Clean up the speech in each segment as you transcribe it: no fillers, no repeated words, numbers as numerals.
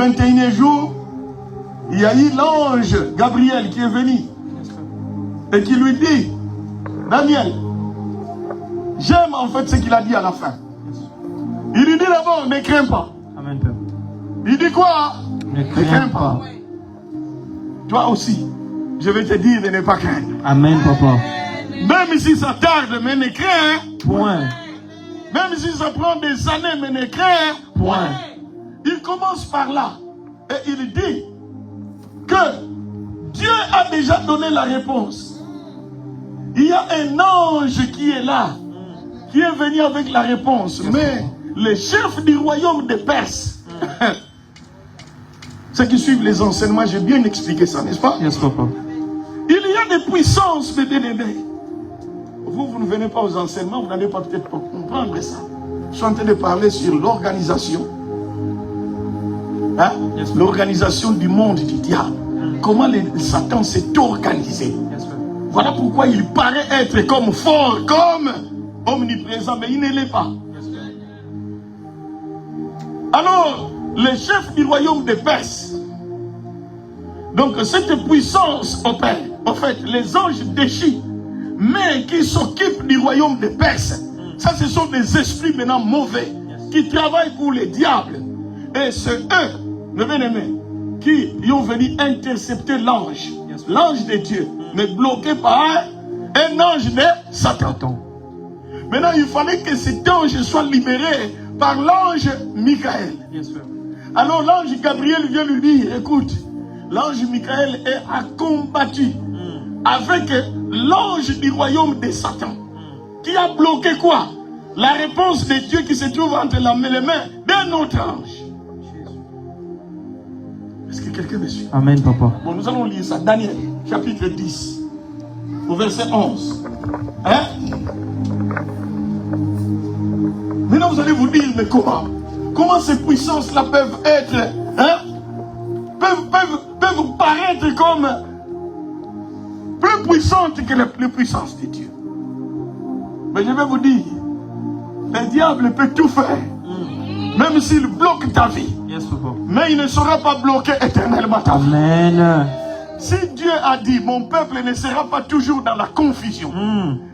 21e jour, il y a eu l'ange Gabriel qui est venu et qui lui dit, Daniel, j'aime en fait ce qu'il a dit à la fin. Il lui dit d'abord, ne crains pas. Amen, Père. Il dit quoi? Ne crains pas. Toi aussi, je vais te dire de ne pas craindre. Amen, Papa. Même si ça tarde, mais ne crains. Point. Même si ça prend des années, mais ne crains. Point. Il commence par là. Et il dit que Dieu a déjà donné la réponse. Il y a un ange qui est là, qui est venu avec la réponse. Mais les chefs du royaume de Perse, ceux qui suivent les enseignements, j'ai bien expliqué ça, n'est-ce pas? Yes, Papa. Il y a des puissances, mes bien-aimés. Vous ne venez pas aux enseignements, vous n'allez pas peut-être pas comprendre ça. Je suis en train de parler sur l'organisation. Hein? Yes, L'organisation du monde du diable. Comment Satan s'est organisé. Yes, voilà pourquoi il paraît être comme fort, comme omniprésent, mais il ne l'est pas. Alors, les chefs du royaume de Perse, donc cette puissance opère, en fait, les anges déchis, mais qui s'occupent du royaume de Perse, ça ce sont des esprits maintenant mauvais, qui travaillent pour les diables. Et c'est eux, mes bien-aimés, qui ont venu intercepter l'ange, l'ange de Dieu, mais bloqué par un ange de Satan. Maintenant, il fallait que cet ange soit libéré par l'ange Michael. Alors l'ange Gabriel vient lui dire, écoute, l'ange Michael a combattu avec l'ange du royaume de Satan, qui a bloqué quoi? La réponse de Dieu qui se trouve entre les mains d'un autre ange. Est-ce que quelqu'un me suit? Amen, Papa. Bon, nous allons lire ça. Daniel, chapitre 10, au verset 11. Hein? Maintenant, vous allez vous dire, mais comment? Comment ces puissances-là peuvent être, hein? peuvent paraître comme plus puissantes que les puissances de Dieu. Mais je vais vous dire, le diable peut tout faire. Même s'il bloque ta vie. Yes, Papa. Mais il ne sera pas bloqué éternellement ta vie. Amen. Si Dieu a dit, mon peuple ne sera pas toujours dans la confusion.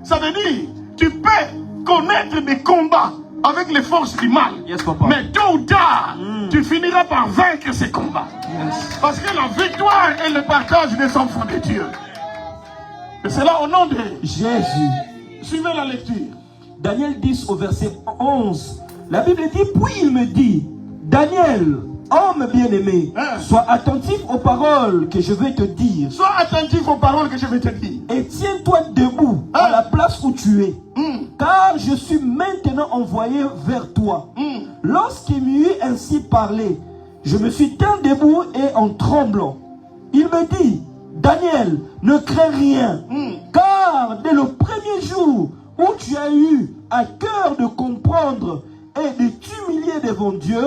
Ça veut dire, tu peux connaître des combats avec les forces du mal. Yes, Papa. Mais tôt ou tard, tu finiras par vaincre ces combats. Yes. Parce que la victoire est le partage des enfants de Dieu. Et c'est là au nom de Jésus. Suivez la lecture. Daniel 10 au verset 11. La Bible dit, puis il me dit, Daniel, homme bien-aimé, sois attentif aux paroles que je vais te dire. Sois attentif aux paroles que je vais te dire. Et tiens-toi debout à la place où tu es. Car je suis maintenant envoyé vers toi. Lorsqu'il m'eut ainsi parlé, je me suis tenu debout et en tremblant. Il me dit, Daniel, ne crains rien. Car dès le premier jour où tu as eu à cœur de comprendre et de t'humilier devant Dieu,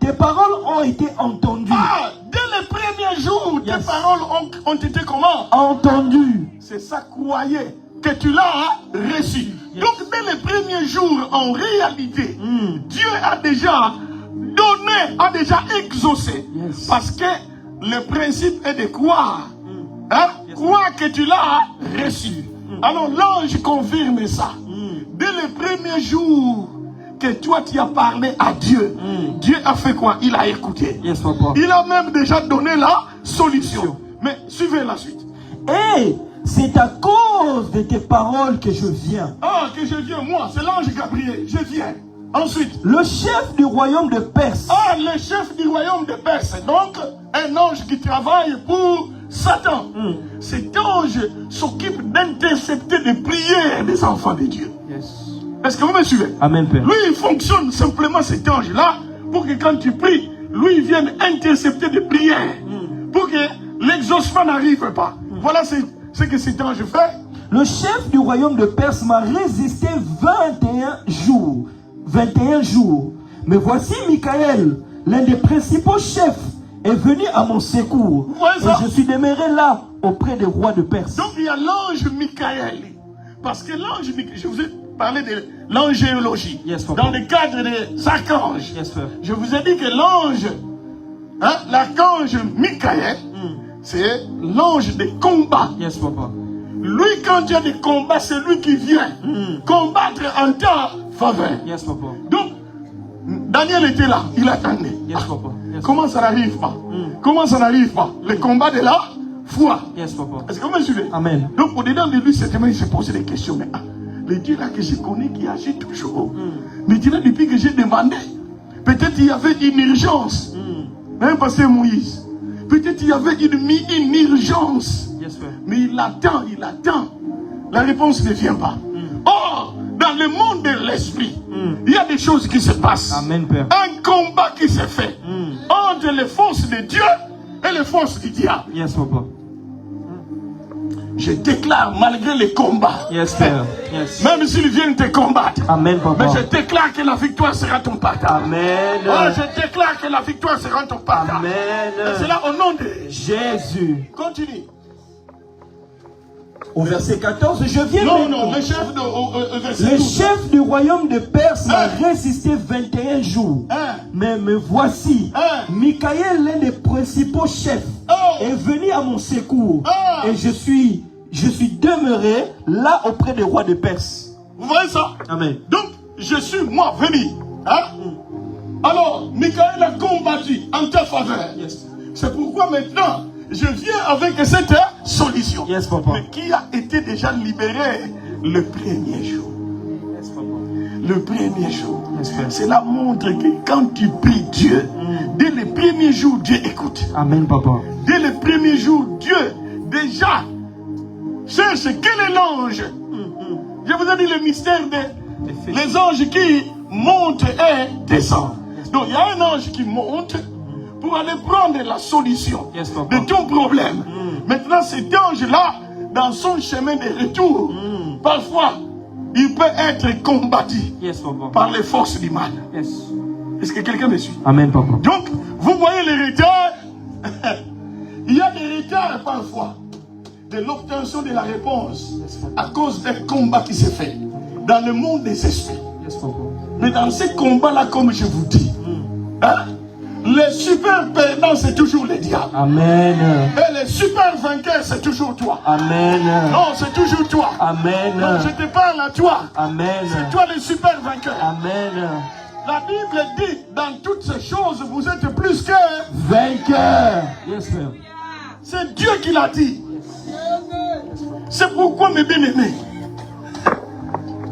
tes paroles ont été entendues. Ah, dès le premier jour, tes paroles ont été comment? Entendues. C'est ça, croyez que tu l'as reçu. Donc, dès le premier jour, en réalité, Dieu a déjà donné, a déjà exaucé. Parce que le principe est de croire. Hein? Croire que tu l'as reçu. Alors, l'ange confirme ça. Dès le premier jour que toi tu as parlé à Dieu, Dieu a fait quoi? Il a écouté. Yes, Papa. Il a même déjà donné la solution. Mais suivez la suite. Et c'est à cause de tes paroles que je viens. Ah, que je viens, moi, c'est l'ange Gabriel, je viens. Ensuite, le chef du royaume de Perse. Ah, le chef du royaume de Perse. Donc, un ange qui travaille pour Satan. Cet ange s'occupe d'intercepter les prières des enfants de Dieu. Yes. Est-ce que vous me suivez? Amen, Père. Lui, il fonctionne simplement cet ange-là pour que quand tu pries, lui, il vienne intercepter des prières. Pour que l'exaucement n'arrive pas. Voilà ce que cet ange fait. Le chef du royaume de Perse m'a résisté 21 jours. 21 jours. Mais voici Michael, l'un des principaux chefs, est venu à mon secours. Et je suis demeuré là, auprès des rois de Perse. Donc il y a l'ange Michael. Parce que l'ange, je vous ai parlé de l'angéologie. Yes, dans le cadre des archanges. Yes, je vous ai dit que l'ange Hein? L'archange Michael, c'est l'ange de combat. Yes, papa. Lui, quand il y a des combats, c'est lui qui vient combattre en ta faveur. Yes, papa. Donc, Daniel était là, il attendait. Yes, papa. Yes. Comment ça n'arrive pas? Comment ça n'arrive pas? Le combat de la foi. Yes, papa. Est-ce que vous me suivez? Amen. Donc, au-dedans de lui, certainement, il se posait des questions. Mais le Dieu là que je connais, qui agit toujours. Maintenant, depuis que j'ai demandé, peut-être il y avait une urgence. Hein, pasteur Moïse? Peut-être il y avait une urgence. Yes, père. Mais il attend, il attend. La réponse ne vient pas. Or, dans le monde de l'esprit, il y a des choses qui se passent. Amen, père. Un combat qui se fait entre les forces de Dieu et les forces du diable. Yes, papa. Je déclare malgré les combats, Yes, père. Yes. même s'ils viennent te combattre, Amen, papa. mais je déclare que la victoire sera ton partage. Amen. Oh, je déclare que la victoire sera ton partage. Amen. Et c'est là au nom de Jésus. Continue. Au verset 14, je viens Non, maintenant. non, le chef de verset Le 12. chef du royaume de Perse m'a Hein? résisté 21 jours. Hein? Mais me voici. Hein? Michael, l'un des principaux chefs, Oh! est venu à mon secours. Ah! Et je suis demeuré là auprès des rois de Perse. Vous voyez ça? Amen. Donc, je suis moi venu. Hein? Alors, Michael a combattu en ta faveur. Yes. C'est pourquoi maintenant, je viens avec cette solution. Yes, papa. Mais qui a été déjà libéré le premier jour. Yes, papa. Le premier jour. Yes, père. Cela montre que quand tu pries Dieu, dès le premier jour, Dieu écoute. Amen, papa. Dès le premier jour, Dieu déjà cherche quel est l'ange. Je vous ai dit le mystère des les anges qui montent et descendent. Donc il y a un ange qui monte pour aller prendre la solution Yes, papa. de ton problème. Maintenant cet ange-là, dans son chemin de retour, parfois, il peut être combattu Yes, papa. par les forces du mal. Yes. Est-ce que quelqu'un me suit? Amen, papa. Donc, vous voyez les retards. Il y a des retards parfois de l'obtention de la réponse à cause d'un combat qui s'est fait dans le monde des esprits. Yes, papa. Mais dans ces combats-là, comme je vous dis, hein, le super perdant, c'est toujours le diable. Amen. Et le super vainqueur, c'est toujours toi. Amen. Non, c'est toujours toi. Amen. Donc, je te parle à toi. Amen. C'est toi le super vainqueur. Amen. La Bible dit, dans toutes ces choses, vous êtes plus que... Vainqueur. Yes, père. C'est Dieu qui l'a dit. C'est pourquoi, mes bien-aimés,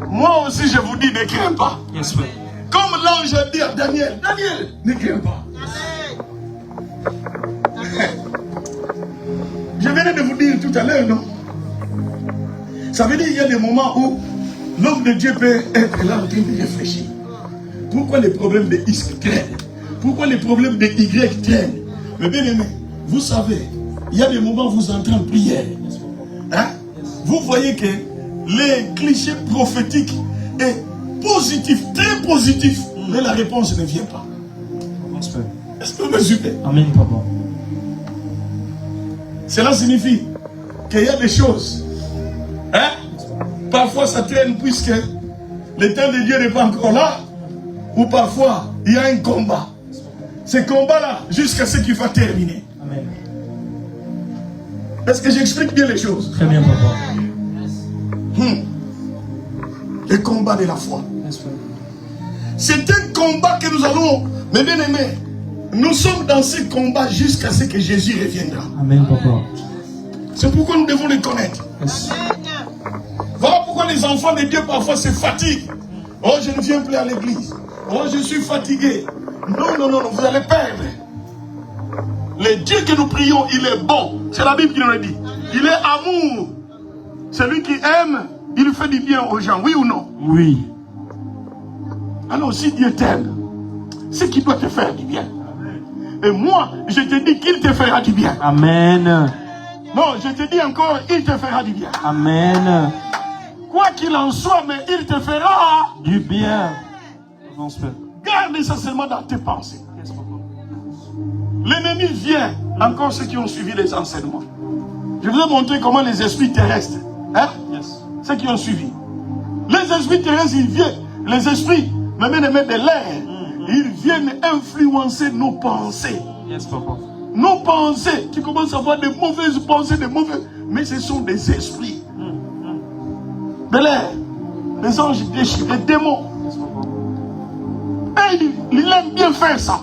moi aussi je vous dis, ne crains pas. Yes, père. Comme l'ange a dit à Daniel, Daniel, ne crains pas. Je venais de vous dire tout à l'heure, non? Ça veut dire qu'il y a des moments où l'homme de Dieu peut être là en train de réfléchir. Pourquoi les problèmes de X traînent? Pourquoi les problèmes de Y traînent? Mais bien aimé, vous savez, il y a des moments où vous entrez en prière. Hein? Vous voyez que les clichés prophétiques est positif, très positif, mais la réponse ne vient pas. Est-ce que vous me suivez? Amen, papa. Cela signifie qu'il y a des choses. Hein? Parfois ça traîne puisque le temps de Dieu n'est pas encore là. Ou parfois il y a un combat. Ce combat-là, jusqu'à ce qu'il va terminer. Amen. Est-ce que j'explique bien les choses? Très bien, papa. Le combat de la foi. Yes, père. C'est un combat que nous allons, mes bien-aimés, nous sommes dans ce combat jusqu'à ce que Jésus reviendra. Amen, papa. C'est pourquoi nous devons le connaître. Yes. Voilà pourquoi les enfants de Dieu parfois se fatiguent. Oh, je ne viens plus à l'église. Oh, je suis fatigué. Non, non, non, non, vous allez perdre. Le Dieu que nous prions, il est bon. C'est la Bible qui nous le dit. Il est amour. Celui qui aime, il fait du bien aux gens. Oui ou non? Oui. Alors si Dieu t'aime, c'est qu'il doit te faire du bien. Et moi, je te dis qu'il te fera du bien. Amen. Non, je te dis encore, il te fera du bien. Amen. Quoi qu'il en soit, mais il te fera. Du bien. Avance, père. Garde ça seulement dans tes pensées. Yes, papa. L'ennemi vient, encore ceux qui ont suivi les enseignements. Je vous ai montré comment les esprits terrestres, hein, Yes. ceux qui ont suivi. Les esprits terrestres, ils viennent. Les esprits, même de l'air, ils viennent influencer nos pensées. Yes, papa. Nos pensées, tu commences à avoir des mauvaises pensées, mais ce sont des esprits. De l'air, les anges déchirés, les démons. Yes, papa. Et il aime bien faire ça.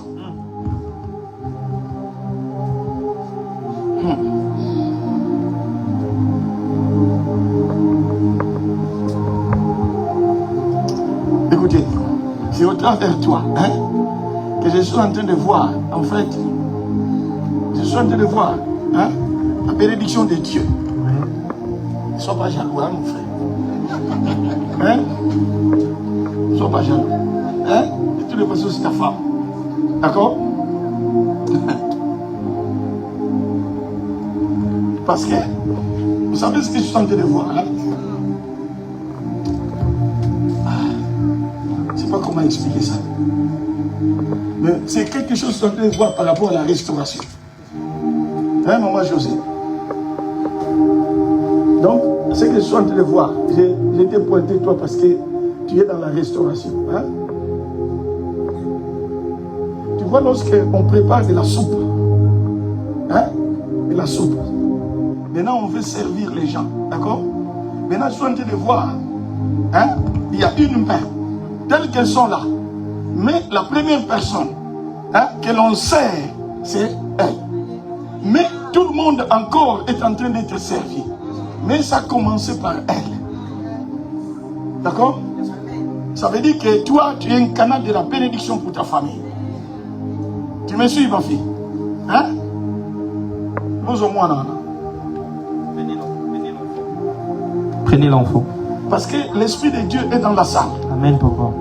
Écoutez, c'est au travers de toi que je suis en train de voir, en fait, je suis en train de voir la bénédiction de Dieu. Ne sois pas jaloux, hein, mon frère. Ne sois pas jaloux. De toutes les façons, c'est ta femme. D'accord? Parce que, vous savez ce que je suis en train de voir, je ne sais pas comment expliquer ça. Mais c'est quelque chose que je suis en train de voir par rapport à la restauration. Maman José. Donc, ce que je suis en train de voir, j'ai été pointé toi parce que tu es dans la restauration. Tu vois, lorsqu'on prépare de la soupe, de la soupe, maintenant on veut servir les gens, d'accord? Maintenant je suis en train de voir, il y a une main, telles qu'elles sont là, mais la première personne que l'on sert, c'est elle. Mais tout le monde encore est en train d'être servi. Mais ça a commencé par elle. D'accord? Ça veut dire que toi, tu es un canal de la bénédiction pour ta famille. Tu me suis, ma fille? Nous au moins, non. Prenez l'enfant. Parce que l'Esprit de Dieu est dans la salle. Amen, papa.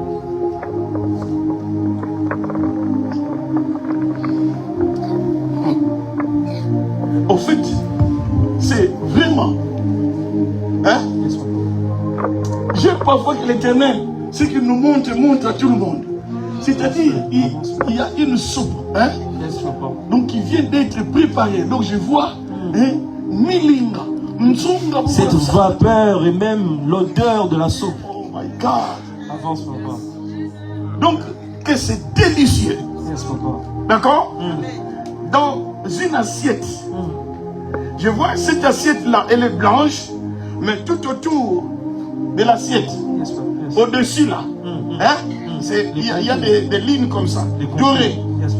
Au fait, c'est vraiment. J'aime parfois que l'Éternel, ce qu'il nous montre à tout le monde. C'est-à-dire, il y a une soupe. Donc, qui vient d'être préparée. Donc, je vois Milinga. Cette vapeur et même l'odeur de la soupe. Oh my God. Avance, papa. Donc, que c'est délicieux. Yes, papa. D'accord? Dans une assiette. Je vois cette assiette-là, elle est blanche, mais tout autour de l'assiette, yes, au-dessus là, il y a des lignes comme ça, dorées. Yes,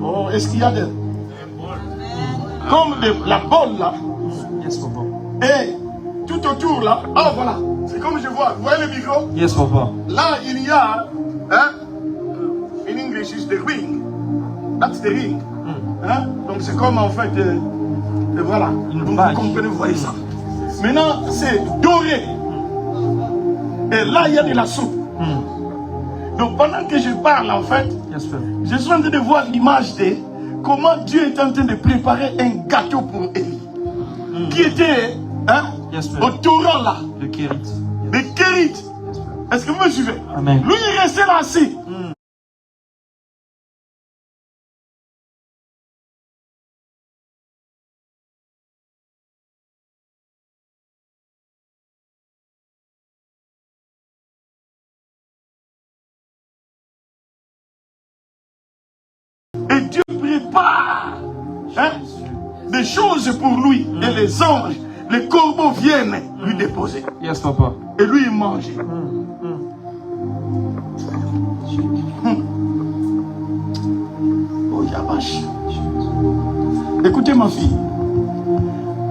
oh, est-ce qu'il y a des... Comme la bolle là. Yes, papa. Et tout autour là, ah voilà, c'est comme je vois, vous voyez le micro? Yes, papa. Là, il y a, in English, is the ring. That's the ring. Donc c'est comme en fait, voilà, vous comprenez, vous voyez ça. Maintenant, c'est doré. Et là, il y a de la soupe. Donc pendant que je parle, en fait, je suis en train de voir l'image de comment Dieu est en train de préparer un gâteau pour Élie. Qui était au torrent là. Le Kérit. Le Kérit. Est-ce que vous me suivez? Amen. Lui, il restait là assis. Et Dieu prépare des choses pour lui. Et les anges, les corbeaux viennent lui déposer. Yes, papa. Et lui, il mange. Oh, Yabash. Écoutez, ma fille.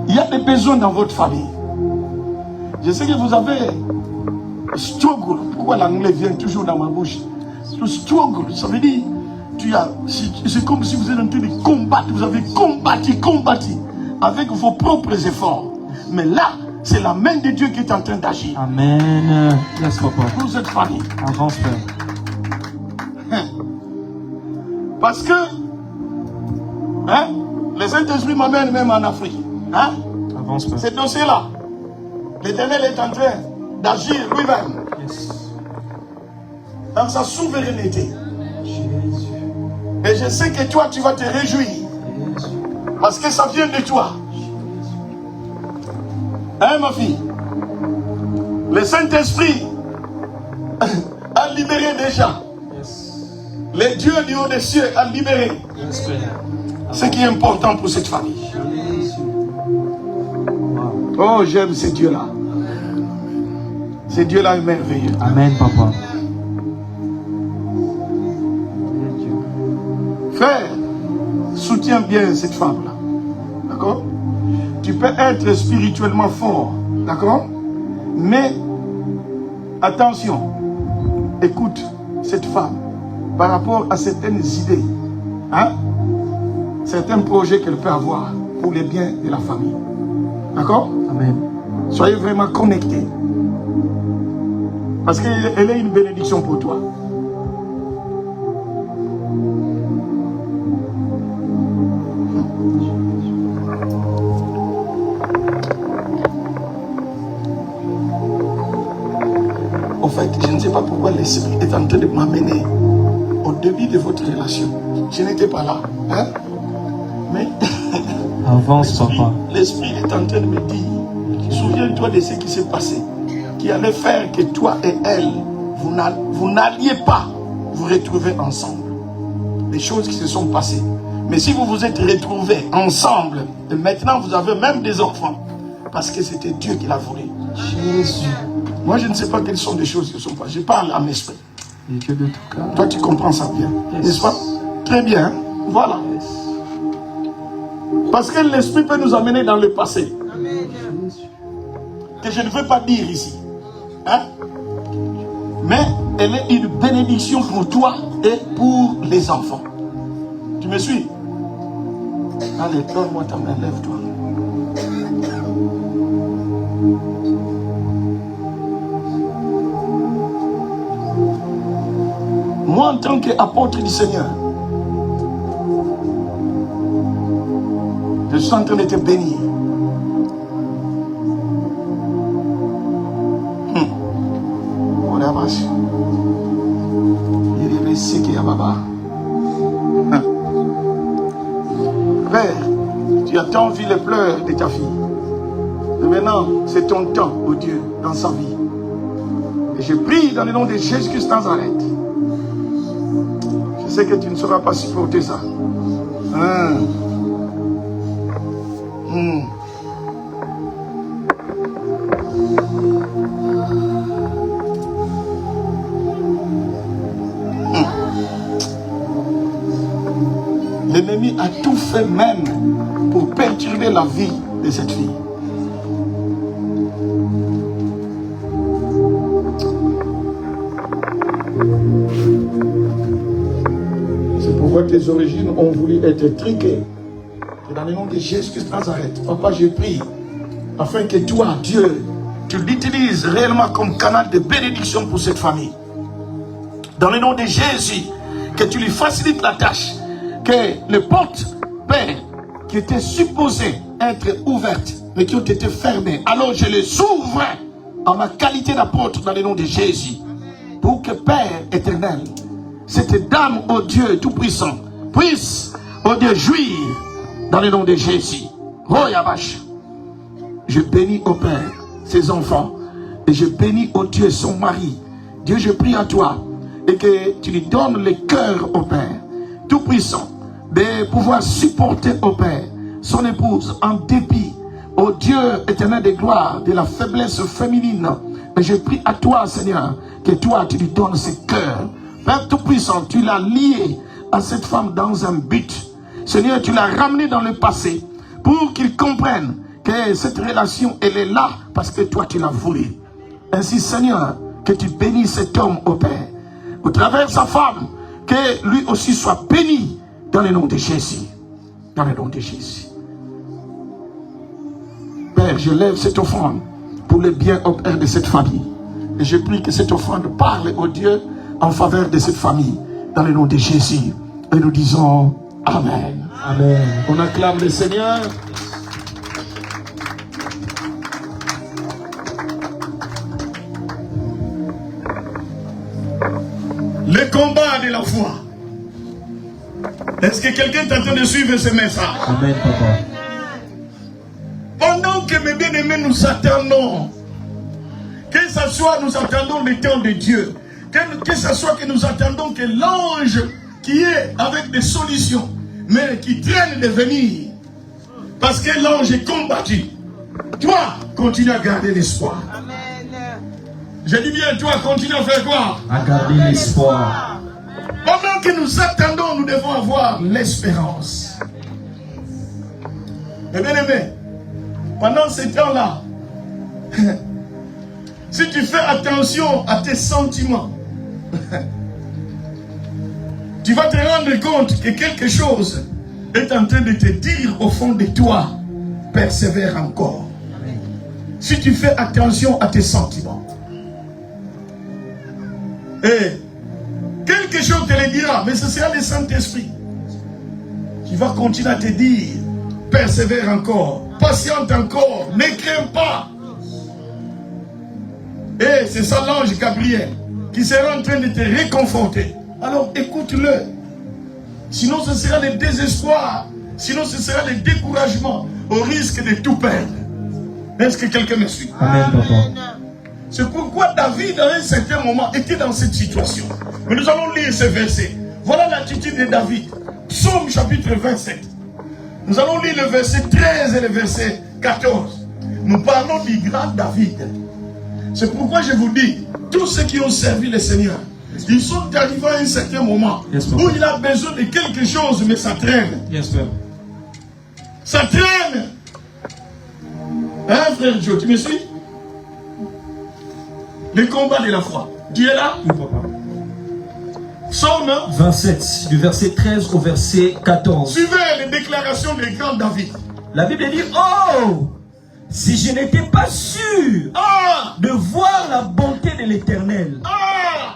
Il y a des besoins dans votre famille. Je sais que vous avez struggle. Pourquoi l'anglais vient toujours dans ma bouche? Le struggle, ça veut dire... C'est comme si vous êtes en train de combattre. Vous avez combattu avec vos propres efforts. Mais là, c'est la main de Dieu qui est en train d'agir. Amen. Yes, papa. Pour cette famille. Avance, père. Parce que le Saint-Esprit m'amène même en Afrique. Avance, père. Ce dossier-là, l'Éternel est en train d'agir lui-même. Yes. Dans sa souveraineté. Et je sais que toi, tu vas te réjouir. Parce que ça vient de toi. Ma fille? Le Saint-Esprit a libéré déjà. Yes. Le Dieu du haut des cieux a libéré. Yes, ce qui est important pour cette famille. Oh, j'aime ce Dieu-là. Ce Dieu-là est merveilleux. Amen, papa. Frère, soutiens bien cette femme-là. D'accord? Tu peux être spirituellement fort. D'accord? Mais, attention, écoute cette femme par rapport à certaines idées, hein? Certains projets qu'elle peut avoir pour les biens de la famille. D'accord? Amen. Soyez vraiment connectés. Parce qu'elle est une bénédiction pour toi. En fait, je ne sais pas pourquoi l'esprit est en train de m'amener au début de votre relation. Je n'étais pas là. Hein? Mais Avance, papa. l'esprit est en train de me dire, souviens-toi de ce qui s'est passé, qui allait faire que toi et elle, vous n'alliez pas vous retrouver ensemble. Les choses qui se sont passées. Mais si vous vous êtes retrouvés ensemble, et maintenant vous avez même des enfants, parce que c'était Dieu qui l'a voulu. Jésus. Moi, je ne sais pas quelles sont les choses qui sont passées. Je parle en esprit. Et Dieu de tout cœur. Toi, tu comprends ça bien, Yes. n'est-ce pas? Très bien. Voilà. Yes. Parce que l'esprit peut nous amener dans le passé. Jésus. Que je ne veux pas dire ici. Hein? Mais elle est une bénédiction pour toi et pour les enfants. Tu me suis? Allez, donne-moi ta main, lève-toi. Moi, en tant qu'apôtre du Seigneur, je suis en train de te bénir. On a marché. Il est resté qui a baba. Père, tu as tant vu les pleurs de ta fille. Et maintenant, c'est ton temps, oh Dieu, dans sa vie. Et je prie dans le nom de Jésus-Christ Nazareth. Je sais que tu ne sauras pas supporter ça. L'ennemi a tout fait même pour perturber la vie de cette fille. C'est pourquoi tes origines ont voulu être triquées. Et dans le nom de Jésus-Christ Nazareth, papa, je prie afin que toi, Dieu, tu l'utilises réellement comme canal de bénédiction pour cette famille. Dans le nom de Jésus, que tu lui facilites la tâche, que les portes, Père, qui étaient supposées être ouvertes, mais qui ont été fermées, alors je les ouvre en ma qualité d'apôtre dans le nom de Jésus, pour que Père éternel, cette dame, ô Dieu Tout-Puissant, puisse, ô Dieu, jouir dans le nom de Jésus. Oh Yabash, je bénis, ô Père, ses enfants, et je bénis, ô Dieu, son mari. Dieu, je prie à toi, et que tu lui donnes le cœur, ô Père, Tout-Puissant, de pouvoir supporter, ô Père, son épouse en dépit, ô Dieu éternel de gloire, de la faiblesse féminine. Mais je prie à toi, Seigneur, que toi, tu lui donnes ce cœur. Père Tout-Puissant, tu l'as lié à cette femme dans un but. Seigneur, tu l'as ramené dans le passé pour qu'il comprenne que cette relation, elle est là parce que toi, tu l'as voulu. Ainsi, Seigneur, que tu bénis cet homme, ô Père, au travers de sa femme, que lui aussi soit béni dans le nom de Jésus. Dans le nom de Jésus. Père, je lève cette offrande pour le bien, ô Père, de cette famille. Et je prie que cette offrande parle, ô Dieu, en faveur de cette famille, dans le nom de Jésus. Et nous disons Amen. Amen. On acclame le Seigneur. Le combat de la foi. Est-ce que quelqu'un est en train de suivre ce message? Amen, papa. Pendant que mes bien-aimés nous attendons, que ce soit nous attendons le temps de Dieu, que ce soit que nous attendons que l'ange qui est avec des solutions mais qui traînent de venir. Parce que l'ange est combattu. Toi, continue à garder l'espoir. Je dis bien, toi, continue à faire quoi? À garder l'espoir. Pendant que nous attendons, nous devons avoir l'espérance. Et bien aimé, pendant ce temps-là, si tu fais attention à tes sentiments, tu vas te rendre compte que quelque chose est en train de te dire au fond de toi, persévère encore. Si tu fais attention à tes sentiments. Et quelque chose te le dira, mais ce sera le Saint-Esprit qui va continuer à te dire, persévère encore, patiente encore, ne crains pas. Et c'est ça l'ange Gabriel qui sera en train de te réconforter. Alors écoute-le. Sinon ce sera le désespoir. Sinon ce sera le découragement au risque de tout perdre. Est-ce que quelqu'un me suit? Amen, papa. C'est pourquoi David, à un certain moment, était dans cette situation. Mais nous allons lire ce verset. Voilà l'attitude de David. Psaume chapitre 27. Nous allons lire le verset 13 et le verset 14. Nous parlons du grand David. C'est pourquoi je vous dis, tous ceux qui ont servi le Seigneur, ils sont arrivés à un certain moment où il a besoin de quelque chose, mais ça traîne. Ça traîne. Hein, frère Joe, tu me suis? Le combat de la foi. Tu es là? Oui, papa. Psaume 27, du verset 13 au verset 14. Suivez les déclarations de grand David. La Bible dit, oh, si je n'étais pas sûr de voir la bonté de l'Éternel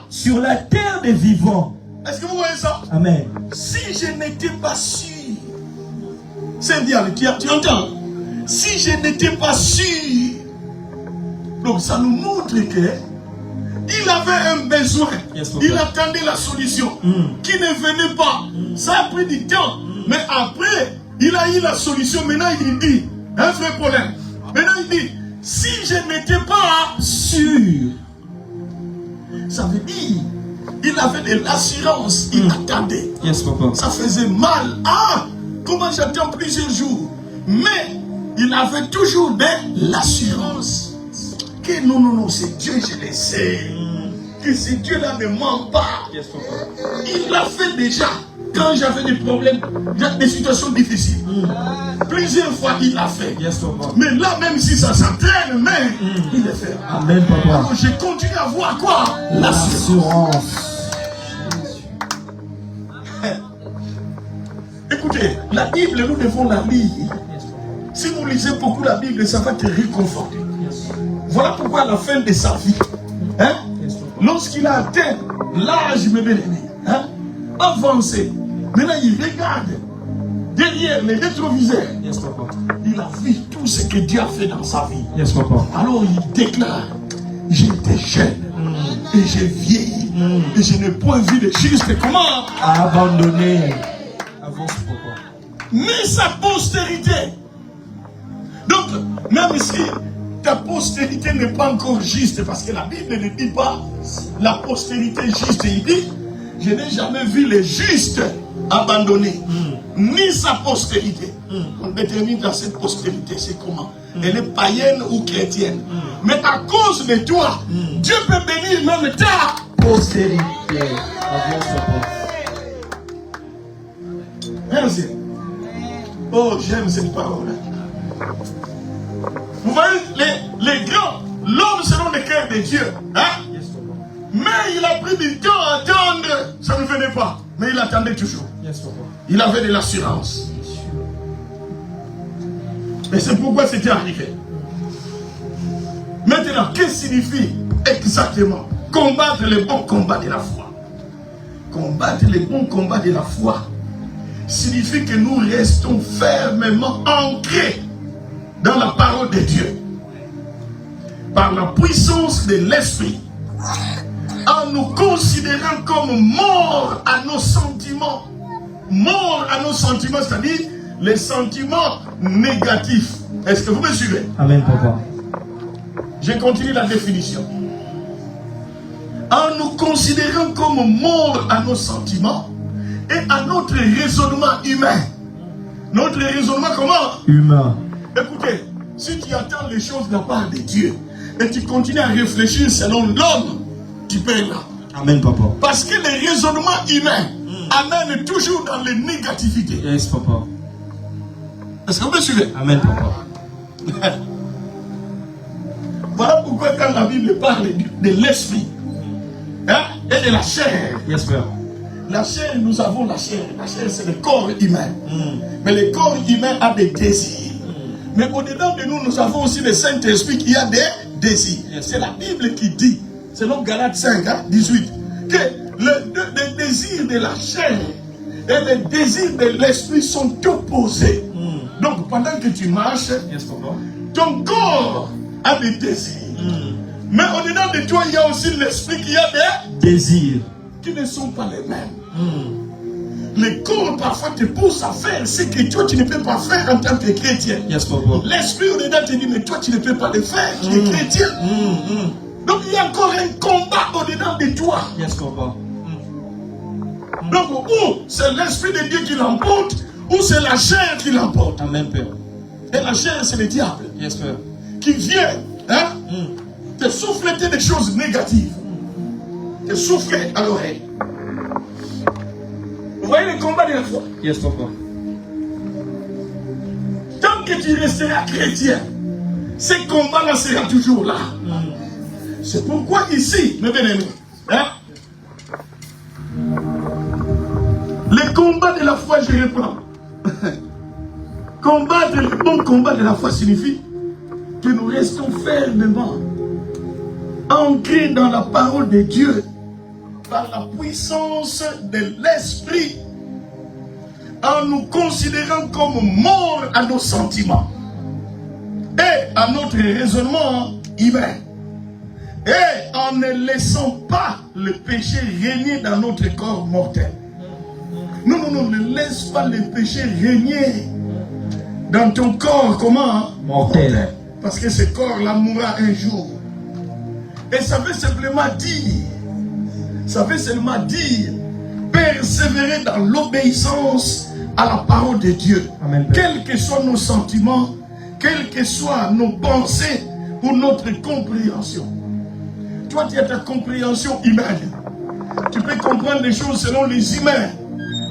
sur la terre des vivants. Est-ce que vous voyez ça? Amen. Si je n'étais pas sûr. C'est bien, tu entends? Si je n'étais pas sûr. Donc ça nous montre que il avait un besoin. Il attendait la solution qui ne venait pas. Ça a pris du temps. Mais après, il a eu la solution. Maintenant, il dit, un vrai problème. Maintenant, il dit, si je n'étais pas sûr, ça veut dire, il avait de l'assurance. Il attendait. Ça faisait mal. Ah, comment j'attends plusieurs jours. Mais il avait toujours de l'assurance. Que non, c'est Dieu, je le sais. Que ce Dieu-là ne ment pas. Il l'a fait déjà. Quand j'avais des problèmes, des situations difficiles. Plusieurs fois, il l'a fait. Mais là, même si ça s'entraîne, mais il le fait. Amen, papa. Alors, je continue à voir quoi? L'assurance. Écoutez, la Bible, nous devons la lire. Si vous lisez beaucoup la Bible, ça va te réconforter. Voilà pourquoi à la fin de sa vie, lorsqu'il a atteint l'âge, mes bien-aimés, avancé, maintenant il regarde derrière les rétroviseurs. Il a vu tout ce que Dieu a fait dans sa vie. Alors il déclare, j'étais jeune et j'ai vieilli et je n'ai point vu de juste comment abandonner. Mais sa postérité. Donc, même si ta postérité n'est pas encore juste, parce que la Bible ne dit pas la postérité juste, il dit, je n'ai jamais vu les justes abandonnés, ni sa postérité. On détermine dans cette postérité, c'est comment? Elle est païenne ou chrétienne. Mais à cause de toi, Dieu peut bénir même ta postérité. Merci. Oh, j'aime cette parole. Vous voyez, les grands, l'homme selon le cœur de Dieu. Mais il a pris du temps à attendre. Ça ne venait pas. Mais il attendait toujours. Il avait de l'assurance. Et c'est pourquoi c'était arrivé. Maintenant, qu'est-ce que signifie exactement combattre le bon combat de la foi? Combattre le bon combat de la foi signifie que nous restons fermement ancrés dans la parole de Dieu, par la puissance de l'esprit, en nous considérant comme morts à nos sentiments. Morts à nos sentiments, c'est-à-dire les sentiments négatifs. Est-ce que vous me suivez? Amen, papa. Je continue la définition. En nous considérant comme morts à nos sentiments et à notre raisonnement humain. Notre raisonnement comment? Humain. Écoutez, si tu attends les choses de la part de Dieu et tu continues à réfléchir selon l'homme, tu perds là. Amen, papa. Parce que le raisonnement humain amène toujours dans les négativités. Yes, papa. Est-ce que vous me suivez? Amen, papa. Voilà pourquoi quand la Bible parle de l'esprit et de la chair, Yes, père. la chair, nous avons la chair. La chair, c'est le corps humain. Mais le corps humain a des désirs. Mais au-dedans de nous, nous avons aussi le Saint-Esprit qui a des désirs. C'est la Bible qui dit, selon Galates 5, 18, que les désirs de la chair et les désirs de l'esprit sont opposés. Donc, pendant que tu marches, Yes, papa. ton corps a des désirs. Mais au-dedans de toi, il y a aussi l'esprit qui a des Désir. qui ne sont pas les mêmes. Le corps parfois te pousse à faire ce que toi tu ne peux pas faire en tant que chrétien. Yes, papa. L'esprit au-dedans te dit, mais toi tu ne peux pas le faire, tu es chrétien. Donc il y a encore un combat au-dedans de toi. Yes, papa. Donc ou c'est l'esprit de Dieu qui l'emporte, ou c'est la chair qui l'emporte. Amen, père. Et la chair, c'est le diable Yes, père. qui vient te souffler des choses négatives. Te souffler à l'oreille. Vous voyez le combat de la foi? Yes, papa. Tant que tu resteras chrétien, ce combat-là sera toujours là. C'est pourquoi ici, mes bien-aimés, le combat de la foi, je reprends. Combattre le bon combat de la foi signifie que nous restons fermement ancrés dans la parole de Dieu par la puissance de l'esprit, en nous considérant comme morts à nos sentiments et à notre raisonnement humain, et en ne laissant pas le péché régner dans notre corps mortel. Non, ne laisse pas le péché régner dans ton corps, comment? Mortel. Parce que ce corps-là mourra un jour. Et ça veut simplement dire, persévérer dans l'obéissance à la parole de Dieu. Amen. Quels que soient nos sentiments, quelles que soient nos pensées ou notre compréhension. Toi, tu as ta compréhension humaine. Tu peux comprendre les choses selon les humains.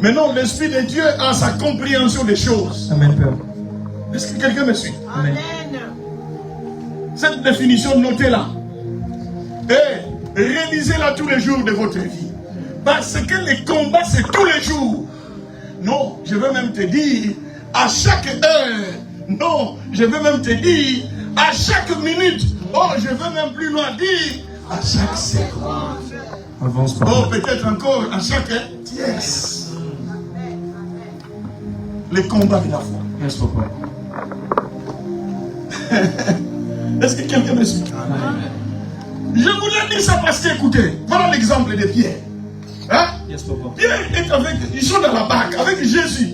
Mais non, l'Esprit de Dieu a sa compréhension des choses. Amen, père. Est-ce que quelqu'un me suit? Amen. Cette définition, notez-la. Et réalisez-la tous les jours de votre vie. Parce que les combats, c'est tous les jours. Non, je veux même te dire, à chaque heure. Non, je veux même te dire, à chaque minute. Oh, je veux même plus loin dire, à chaque seconde. Avance, papa. Oh, peut-être encore à chaque tiers. Les combats de la foi. Yes, papa. Est-ce que quelqu'un me suit? Je voulais dire ça parce que, écoutez, voilà l'exemple de Pierre. Hein? Yes, papa. Pierre est avec, ils sont dans la barque avec Jésus.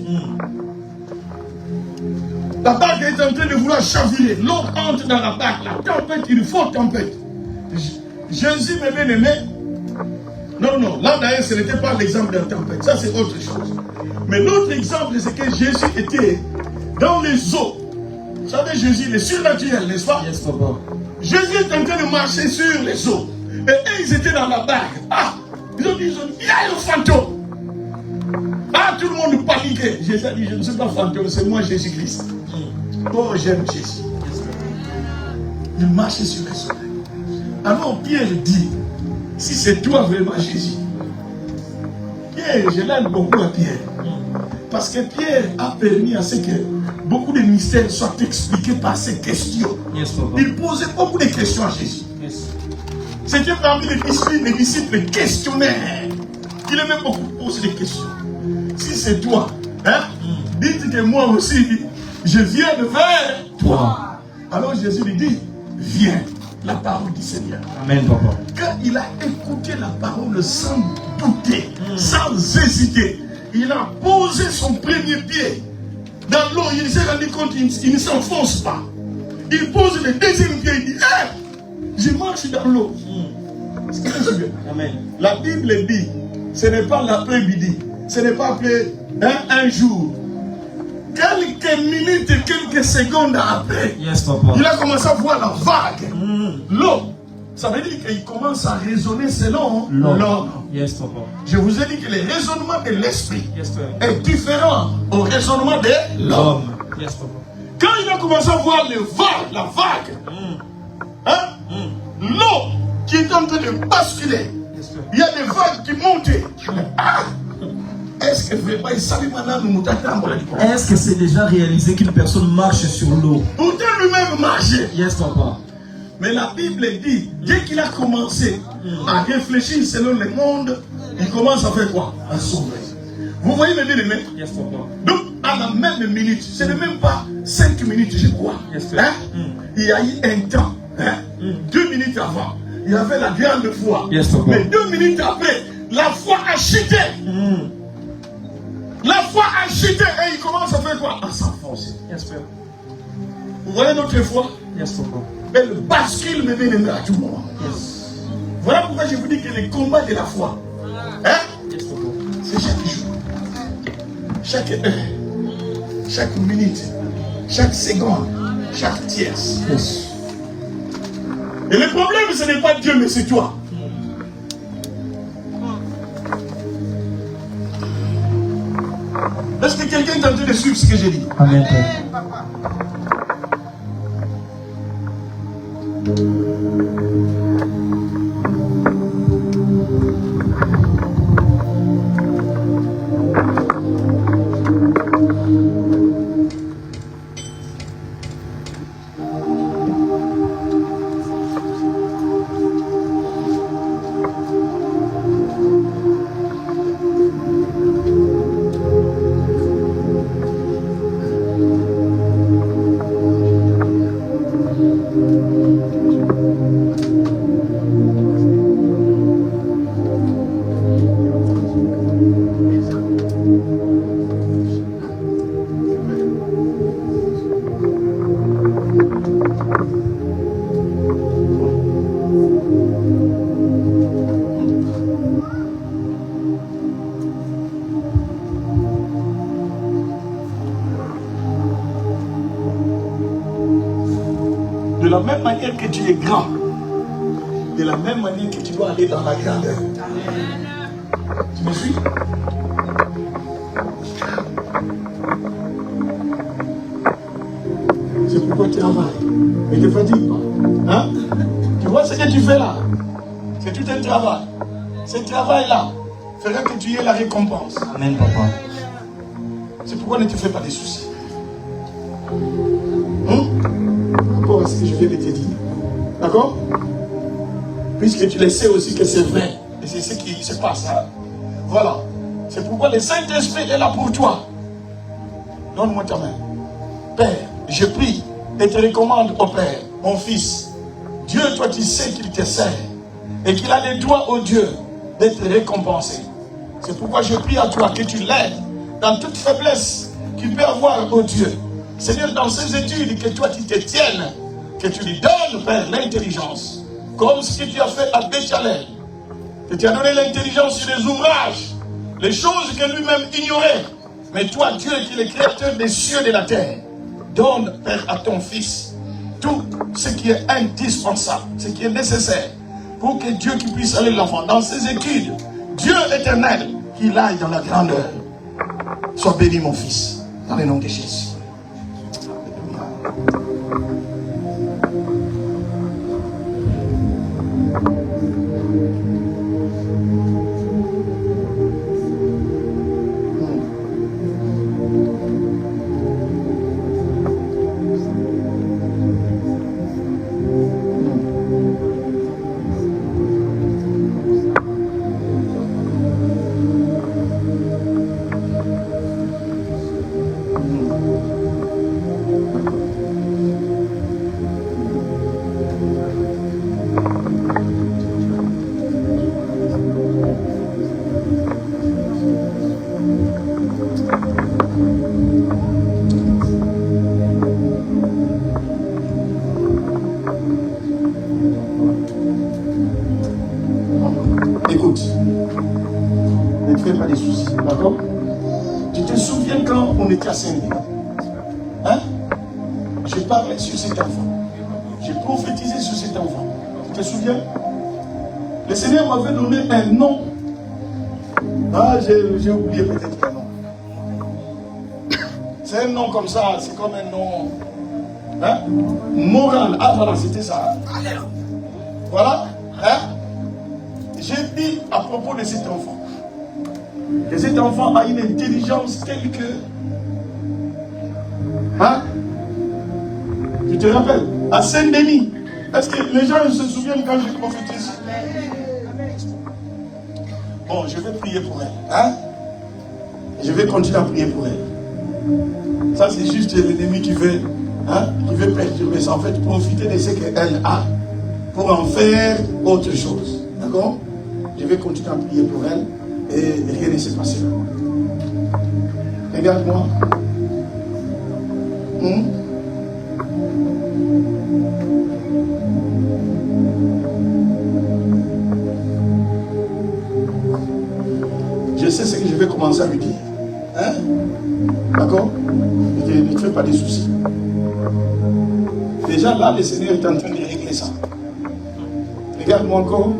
La barque est en train de vouloir chavirer. L'eau entre dans la barque. La tempête, une forte tempête. Jésus, mes bien-aimés. Non, là d'ailleurs, ce n'était pas l'exemple de la tempête. Ça, c'est autre chose. Mais l'autre exemple, c'est que Jésus était dans les eaux. Vous savez, Jésus, il est surnaturel, n'est-ce pas? Yes, papa. Jésus est en train de marcher sur les eaux. Et eux, ils étaient dans la barque. Ah, ils ont dit, il y a un fantôme. Ah, tout le monde paniquait. Jésus a dit, je ne suis pas fantôme, c'est moi Jésus-Christ. Oh, j'aime Jésus. Il marchait sur les eaux. Alors Pierre dit, si c'est toi vraiment Jésus. Pierre, je l'aime beaucoup à Pierre. Parce que Pierre a permis à ce que beaucoup de mystères soient expliqués par ses questions. Yes, papa. Il posait beaucoup de questions à Jésus. Yes. C'était parmi les disciples questionnaires. Il aimait beaucoup poser des questions. Si c'est toi, dites que moi aussi, je viens de vers toi. Alors Jésus lui dit, viens, la parole du Seigneur. Amen, papa. Quand il a écouté la parole sans douter, sans hésiter, il a posé son premier pied dans l'eau. Il s'est rendu compte qu'il ne s'enfonce pas. Il pose le deuxième pied, il dit, je marche dans l'eau. Amen. La Bible dit, ce n'est pas l'après-midi, ce n'est pas après un jour. Quelques minutes, quelques secondes après, Yes, papa. il a commencé à voir la vague. L'eau. Ça veut dire qu'il commence à raisonner selon l'homme. Yes, papa. Je vous ai dit que le raisonnement de l'esprit Yes, papa. est différent au raisonnement de l'homme. Yes, papa. Quand il a commencé à voir la vague, l'eau qui est en train de basculer, Yes, papa. il y a des vagues qui montent. Ah! Est-ce que vraiment il savait maintenant nous t'attendre? Est-ce que c'est déjà réalisé qu'une personne marche sur l'eau? Pourtant lui-même marchait. Yes, papa. Mais la Bible dit, dès qu'il a commencé à réfléchir selon le monde, il commence à faire quoi? À sombrer. Vous voyez mes bien-aimés? Yes, papa. Donc, à la même minute, ce n'est même pas 5 minutes, je crois. Yes, sir. Il y a eu un temps, 2 minutes avant, il y avait la grande foi. Yes, papa. Mais 2 minutes après, la foi a chuté. La foi a chuté et il commence à faire quoi? À s'enfoncer. Yes, papa. Vous voyez notre foi? Yes, papa. Elle bascule, mes bien-aimés, à tout moment. Yes. Voilà pourquoi je vous dis que le combat de la foi, Yes, papa. c'est chaque jour, chaque heure, chaque minute, chaque seconde, chaque tierce. Yes. Et le problème, ce n'est pas Dieu, mais c'est toi. Est-ce que quelqu'un est en train de suivre ce que j'ai dit? Amen, Père. De la même manière que tu es grand, de la même manière que tu dois aller dans la grandeur. Tu me suis? C'est pourquoi tu travailles. Mais ne fatigue pas. Hein? Tu vois ce que tu fais là? C'est tout un travail. Ce travail-là fera que tu aies la récompense. Amen, papa. C'est pourquoi ne te fais pas des soucis. Par rapport à ce que je viens de te dire. D'accord? Puisque tu le sais aussi que c'est vrai. Et c'est ce qui se passe. Hein? Voilà. C'est pourquoi le Saint-Esprit est là pour toi. Donne-moi ta main. Père, je prie et te recommande au Père, mon fils. Dieu, toi, tu sais qu'il te sert et qu'il a les droits au Dieu d'être récompensé. C'est pourquoi je prie à toi que tu l'aides dans toute faiblesse qu'il peut avoir au Dieu. Seigneur, dans ces études, que toi, tu te tiennes, que tu lui donnes, Père, l'intelligence. Comme ce que tu as fait à Béchalel. Que tu as donné l'intelligence sur les ouvrages, les choses que lui-même ignorait. Mais toi, Dieu, qui est le créateur des cieux et de la terre, donne, Père, à ton fils tout ce qui est indispensable, ce qui est nécessaire pour que Dieu qui puisse aller l'enfant dans ses études. Dieu éternel, qu'il aille dans la grandeur. Sois béni, mon fils, dans le nom de Jésus. Saint-Denis. Hein? Je parlais sur cet enfant. J'ai prophétisé sur cet enfant. Tu te souviens? Le Seigneur m'avait donné un nom. Ah, j'ai oublié peut-être un nom. C'est un nom comme ça, c'est comme un nom hein? Moral. Ah voilà, c'était ça. Voilà. Hein? J'ai dit à propos de cet enfant que cet enfant a une intelligence telle que... Hein? Tu te rappelles? À Saint-Denis. Est-ce que les gens se souviennent quand je prophétise? Bon, je vais prier pour elle. Hein? Je vais continuer à prier pour elle. Ça, c'est juste l'ennemi qui veut, hein, qui veut perturber ça. En fait, profiter de ce qu'elle a pour en faire autre chose. D'accord? Je vais continuer à prier pour elle et rien ne s'est passé. Regarde-moi. Je sais ce que je vais commencer à lui dire. Hein? D'accord? Ne te fais pas de soucis. Déjà là, le Seigneur est en train de régler ça. Regarde-moi encore.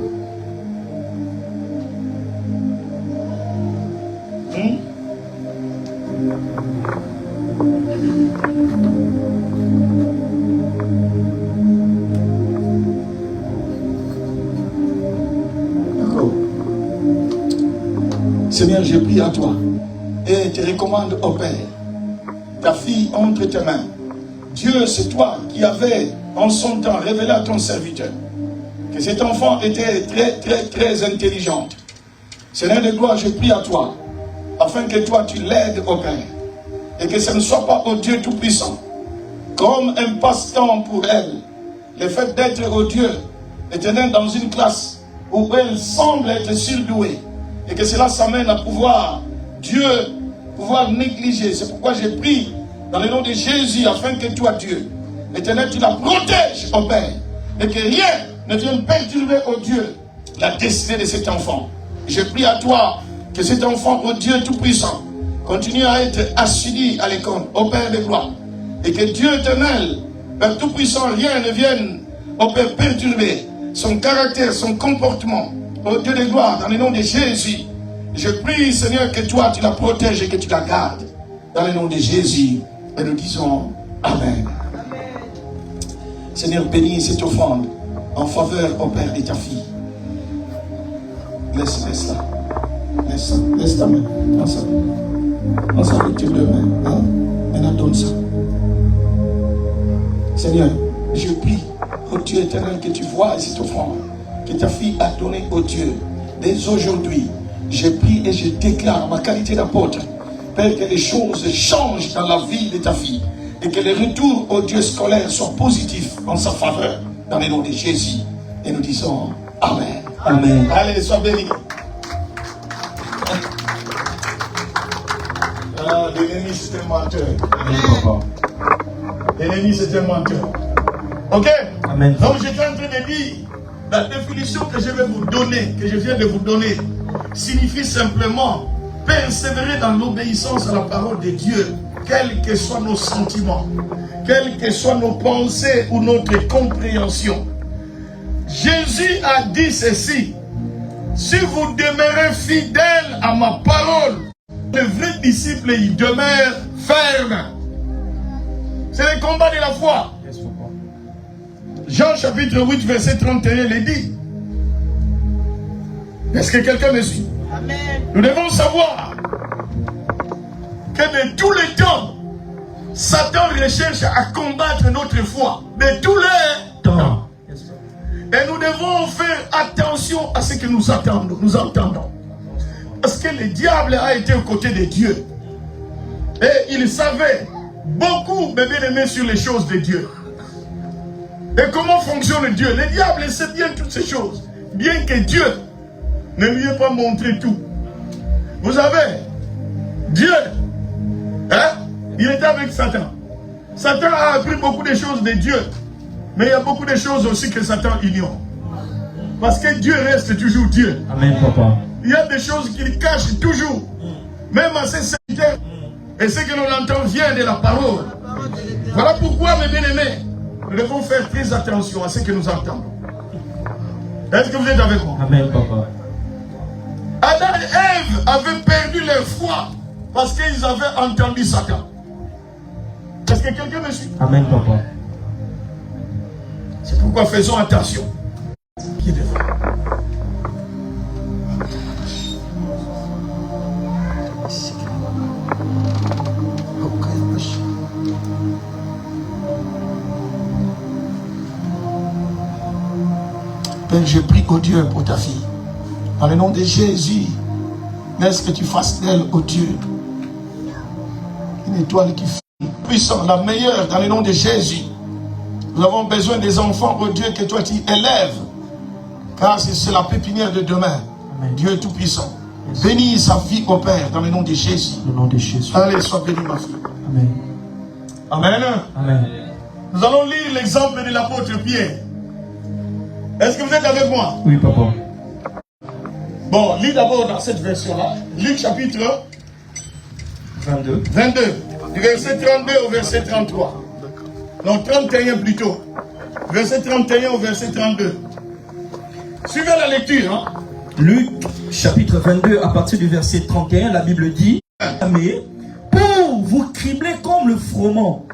D'accord. Seigneur, je prie à toi et te recommande au Père ta fille entre tes mains. Dieu, c'est toi qui avais en son temps révélé à ton serviteur que cet enfant était très intelligente. Seigneur de gloire, je prie à toi afin que toi tu l'aides au Père et que ce ne soit pas au Dieu Tout-Puissant comme un passe-temps pour elle, le fait d'être au Dieu éternel dans une classe où elle semble être surdouée et que cela s'amène à pouvoir négliger. C'est pourquoi j'ai pris dans le nom de Jésus afin que toi, Dieu éternel, tu la protèges au Père et que rien ne vienne perturber au Dieu la destinée de cet enfant. Je prie à toi que cet enfant, au Dieu Tout-Puissant, continue à être assidu à l'école, au Père de gloire. Et que Dieu éternel, Père Tout-Puissant, rien ne vienne au Père perturber son caractère, son comportement, au Dieu de gloire, dans le nom de Jésus. Je prie, Seigneur, que toi, tu la protèges et que tu la gardes. Dans le nom de Jésus. Et nous disons Amen. Seigneur, bénis cette offrande en faveur au Père de ta fille. Laisse-la. Laisse ta main. Prends ça avec tes deux mains. Hein? Maintenant, donne ça. Seigneur, je prie au Dieu éternel que tu vois cette offrande que ta fille a donnée au Dieu. Dès aujourd'hui, je prie et je déclare ma qualité d'apôtre, Père, que les choses changent dans la vie de ta fille et que le retour au Dieu scolaire soit positif en sa faveur dans le nom de Jésus. Et nous disons Amen. Amen. Allez, sois béni. Ah, l'ennemi c'est un menteur. L'ennemi c'est un menteur. Ok? Amen. Donc j'étais en train de dire, la définition que je vais vous donner, que je viens de vous donner, signifie simplement persévérer dans l'obéissance à la parole de Dieu, quels que soient nos sentiments, quelles que soient nos pensées ou notre compréhension. Jésus a dit ceci: si vous demeurez fidèles à ma parole, le vrai disciple il demeure ferme. C'est le combat de la foi. Jean chapitre 8 verset 31 le dit. Est-ce que quelqu'un me suit? Amen. Nous devons savoir que de tous les temps, Satan recherche à combattre notre foi. De tous les temps. Et nous devons faire attention à ce que nous entendons. Parce que le diable a été aux côtés de Dieu. Et il savait beaucoup, bien aimé, sur les choses de Dieu. Et comment fonctionne Dieu? Le diable sait bien toutes ces choses. Bien que Dieu ne lui ait pas montré tout. Vous savez, Dieu, hein, il était avec Satan. Satan a appris beaucoup de choses de Dieu. Mais il y a beaucoup de choses aussi que Satan ignore. Parce que Dieu reste toujours Dieu. Amen, papa. Il y a des choses qu'il cache toujours. Même à ses serviteurs. Et ce que l'on entend vient de la parole. Voilà pourquoi, mes bien-aimés, nous devons faire très attention à ce que nous entendons. Est-ce que vous êtes avec moi? Amen, papa. Adam et Ève avaient perdu leur foi parce qu'ils avaient entendu Satan. Est-ce que quelqu'un me suit? Amen, papa. C'est pourquoi faisons attention. Qui est devant? Père, je prie, oh Dieu, pour ta fille. Dans le nom de Jésus, laisse que tu fasses d'elle, oh Dieu, une étoile qui fait puissante, la meilleure, dans le nom de Jésus. Nous avons besoin des enfants, oh Dieu, que toi tu élèves. Car c'est la pépinière de demain. Amen. Dieu tout-puissant. Yes. Bénis sa vie, au Père, dans le nom de Jésus. Au nom de Jésus. Allez, sois béni, ma fille. Amen. Amen. Amen. Nous allons lire l'exemple de l'apôtre Pierre. Est-ce que vous êtes avec moi? Oui, papa. Bon, lis d'abord dans cette version-là. Luc chapitre 22. Du verset 32 au verset 33. Non, 31 plutôt. Verset 31 au verset 32. Suivez la lecture. Hein? Luc chapitre 22 à partir du verset 31, la Bible dit: mais pour vous cribler comme le froment,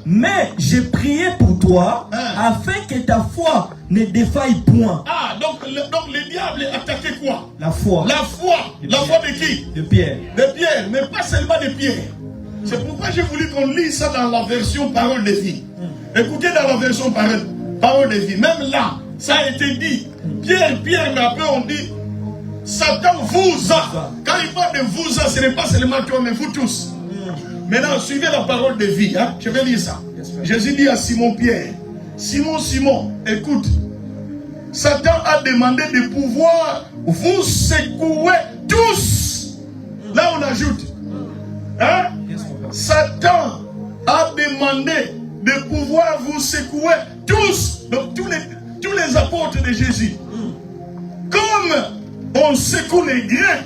mais j'ai prié pour toi afin que ta foi ne défaille point. Ah, donc le diable attaquait quoi? La foi. La foi. La foi de qui? De Pierre. De Pierre, mais pas seulement de Pierre. C'est pourquoi j'ai voulu qu'on lise ça dans la version parole de vie. Écoutez dans la version parole de vie. Même là, ça a été dit. Pierre, mais après on dit Satan vous a. Quand il parle de vous a, ce n'est pas seulement toi, mais vous tous. Maintenant, suivez la parole de vie. Hein? Je vais lire ça. Jésus dit à Simon Pierre: Simon, Simon, écoute. Satan a demandé de pouvoir vous secouer tous. Là, on ajoute. Hein? Satan a demandé de pouvoir vous secouer tous. Donc, tous les apôtres de Jésus. Comme on secoue les grains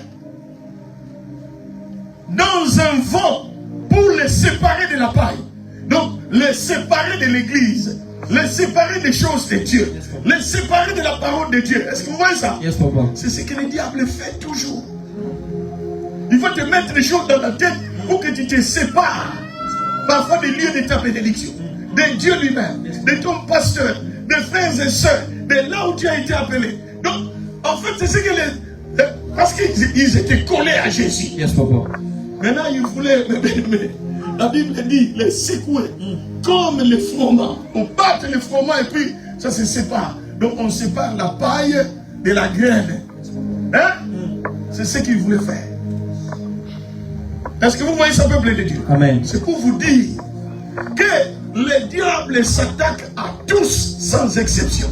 dans un vent pour les séparer de la paille. Donc, les séparer de l'église, les séparer des choses de Dieu, les séparer de la parole de Dieu. Est-ce que vous voyez ça? Yes, papa. C'est ce que le diable fait toujours. Il faut te mettre des choses dans la tête pour que tu te sépares parfois des lieux de ta bénédiction, de Dieu lui-même, de ton pasteur, des frères et sœurs, de là où tu as été appelé. Donc, en fait, c'est ce que parce qu'ils étaient collés à Jésus. Yes, papa. Maintenant, ils voulaient, mais la Bible dit, les secouer comme les froment. On batte les froment et puis ça se sépare. Donc on sépare la paille de la graine. Hein? C'est ce qu'ils voulaient faire. Est-ce que vous voyez ça, peuple de Dieu? Amen. C'est pour vous dire que le diable s'attaque à tous sans exception.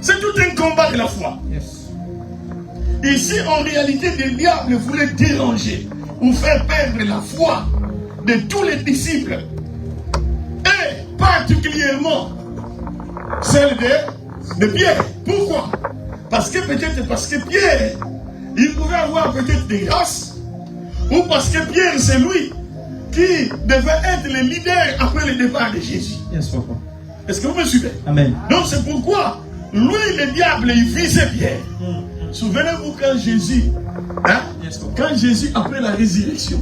C'est tout un combat de la foi. Yes. Ici, en réalité, le diable voulait déranger ou faire perdre la foi de tous les disciples. Et particulièrement celle de Pierre. Pourquoi? Parce que Pierre, il pouvait avoir peut-être des grâces, ou parce que Pierre, c'est lui qui devait être le leader après le départ de Jésus. Yes, papa. Est-ce que vous me suivez? Amen. Donc c'est pourquoi lui, le diable, il visait Pierre. Souvenez-vous quand Jésus, quand Jésus, après la résurrection,